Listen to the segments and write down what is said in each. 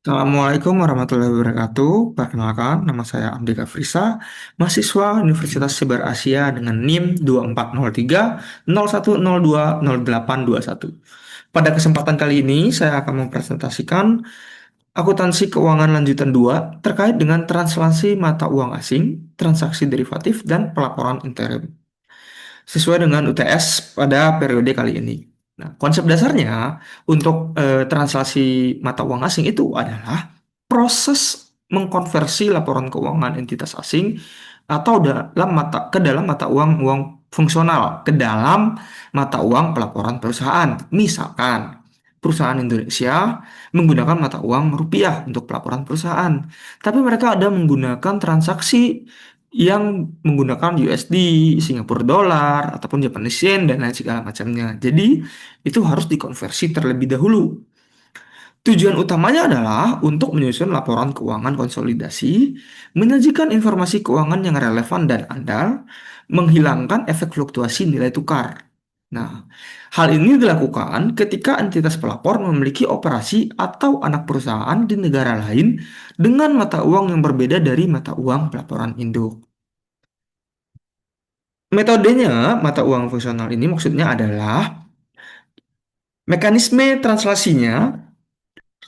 Assalamualaikum warahmatullahi wabarakatuh. Perkenalkan, nama saya Amdika Frisa, mahasiswa Universitas Siber Asia dengan NIM 2403 0102 0821. Pada kesempatan kali ini, saya akan mempresentasikan akuntansi keuangan lanjutan 2 terkait dengan translasi mata uang asing, transaksi derivatif, dan pelaporan interim sesuai dengan UTS pada periode kali ini. Nah, konsep dasarnya untuk translasi mata uang asing itu adalah proses mengkonversi laporan keuangan entitas asing atau dalam mata uang fungsional ke dalam mata uang pelaporan perusahaan. Misalkan perusahaan Indonesia menggunakan mata uang rupiah untuk pelaporan perusahaan, tapi mereka ada menggunakan transaksi yang menggunakan USD, Singapura dolar, ataupun Japanese yen, dan lain segala macamnya. Jadi, itu harus dikonversi terlebih dahulu. Tujuan utamanya adalah untuk menyusun laporan keuangan konsolidasi, menyajikan informasi keuangan yang relevan dan andal, menghilangkan efek fluktuasi nilai tukar. Nah, hal ini dilakukan ketika entitas pelapor memiliki operasi atau anak perusahaan di negara lain dengan mata uang yang berbeda dari mata uang pelaporan induk. Metodenya mata uang fungsional ini maksudnya adalah mekanisme translasinya.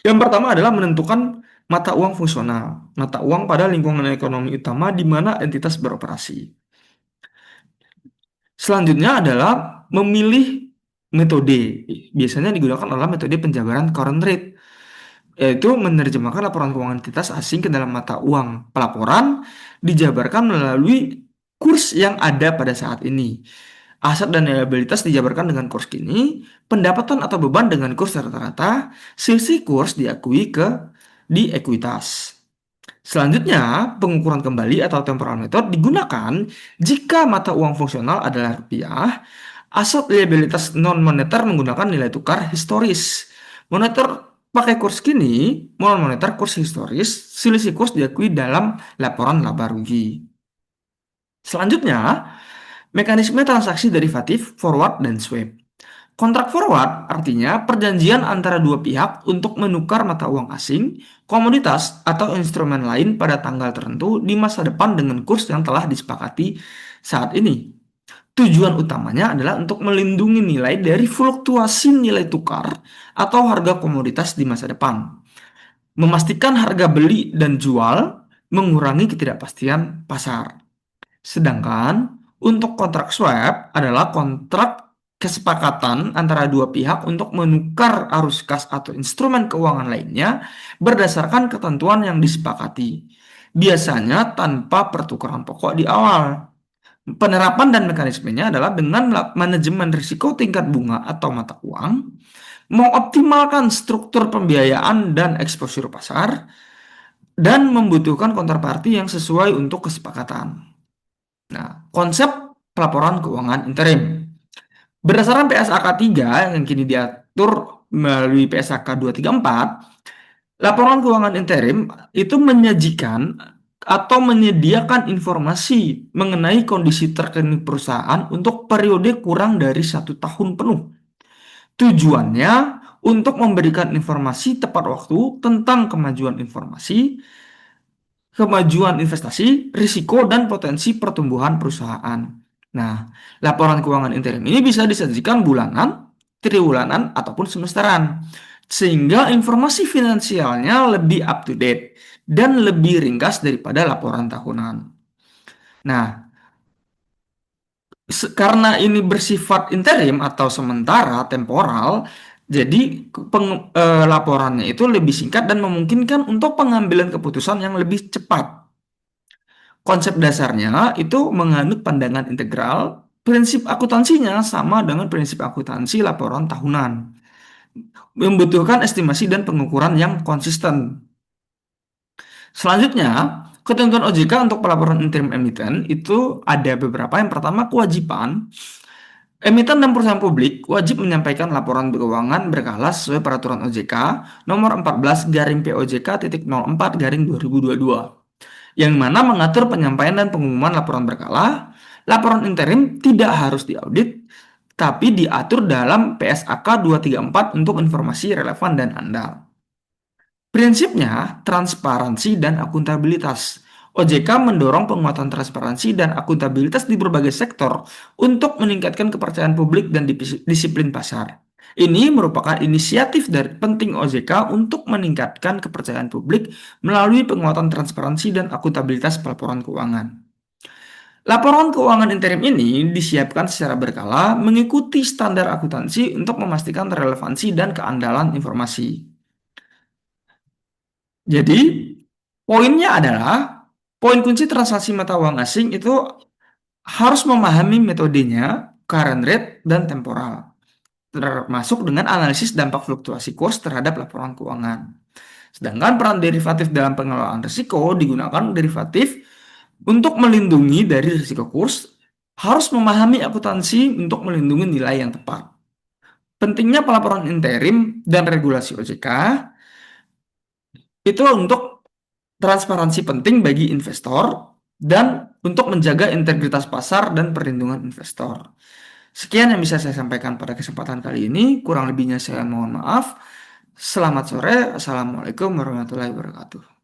Yang pertama adalah menentukan mata uang fungsional, mata uang pada lingkungan ekonomi utama di mana entitas beroperasi. Selanjutnya adalah memilih metode. Biasanya digunakan adalah metode penjabaran current rate, yaitu menerjemahkan laporan keuangan entitas asing ke dalam mata uang pelaporan dijabarkan melalui kurs yang ada pada saat ini. Aset dan liabilitas dijabarkan dengan kurs kini, pendapatan atau beban dengan kurs rata-rata, selisih kurs diakui di ekuitas. Selanjutnya, pengukuran kembali atau temporal method digunakan jika mata uang fungsional adalah rupiah, aset liabilitas non-moneter menggunakan nilai tukar historis. Moneter pakai kurs kini, non-moneter kurs historis, selisih kurs diakui dalam laporan laba rugi. Selanjutnya, mekanisme transaksi derivatif, forward, dan swap. Kontrak forward artinya perjanjian antara dua pihak untuk menukar mata uang asing, komoditas, atau instrumen lain pada tanggal tertentu di masa depan dengan kurs yang telah disepakati saat ini. Tujuan utamanya adalah untuk melindungi nilai dari fluktuasi nilai tukar atau harga komoditas di masa depan, memastikan harga beli dan jual, mengurangi ketidakpastian pasar. Sedangkan untuk kontrak swap adalah kontrak kesepakatan antara dua pihak untuk menukar arus kas atau instrumen keuangan lainnya berdasarkan ketentuan yang disepakati. Biasanya tanpa pertukaran pokok di awal. Penerapan dan mekanismenya adalah dengan manajemen risiko tingkat bunga atau mata uang, mengoptimalkan struktur pembiayaan dan eksposur pasar, dan membutuhkan kontraparti yang sesuai untuk kesepakatan. Nah, konsep pelaporan keuangan interim. Berdasarkan PSAK 3 yang kini diatur melalui PSAK 234, laporan keuangan interim itu menyajikan atau menyediakan informasi mengenai kondisi terkini perusahaan untuk periode kurang dari 1 tahun penuh. Tujuannya untuk memberikan informasi tepat waktu tentang kemajuan investasi, risiko, dan potensi pertumbuhan perusahaan. Nah, laporan keuangan interim ini bisa disajikan bulanan, triwulanan, ataupun semesteran, sehingga informasi finansialnya lebih up to date dan lebih ringkas daripada laporan tahunan. Nah, karena ini bersifat interim atau sementara, temporal, jadi laporannya itu lebih singkat dan memungkinkan untuk pengambilan keputusan yang lebih cepat. Konsep dasarnya itu menganut pandangan integral, prinsip akuntansinya sama dengan prinsip akuntansi laporan tahunan, membutuhkan estimasi dan pengukuran yang konsisten. Selanjutnya, ketentuan OJK untuk pelaporan interim emiten itu ada beberapa. Yang pertama, kewajiban emiten dan perusahaan publik wajib menyampaikan laporan keuangan berkala sesuai peraturan OJK nomor 14/POJK.04/2022, yang mana mengatur penyampaian dan pengumuman laporan berkala. Laporan interim tidak harus diaudit, tapi diatur dalam PSAK 234 untuk informasi relevan dan andal. Prinsipnya, transparansi dan akuntabilitas. OJK mendorong penguatan transparansi dan akuntabilitas di berbagai sektor untuk meningkatkan kepercayaan publik dan disiplin pasar. Ini merupakan inisiatif dari penting OJK untuk meningkatkan kepercayaan publik melalui penguatan transparansi dan akuntabilitas pelaporan keuangan. Laporan keuangan interim ini disiapkan secara berkala mengikuti standar akuntansi untuk memastikan relevansi dan keandalan informasi. Jadi, poinnya adalah poin kunci transaksi mata uang asing itu harus memahami metodenya, current rate, dan temporal, termasuk dengan analisis dampak fluktuasi kurs terhadap laporan keuangan. Sedangkan peran derivatif dalam pengelolaan risiko digunakan derivatif untuk melindungi dari risiko kurs, harus memahami akuntansi untuk melindungi nilai yang tepat. Pentingnya pelaporan interim dan regulasi OJK itu untuk transparansi penting bagi investor dan untuk menjaga integritas pasar dan perlindungan investor. Sekian yang bisa saya sampaikan pada kesempatan kali ini. Kurang lebihnya saya mohon maaf. Selamat sore. Assalamualaikum warahmatullahi wabarakatuh.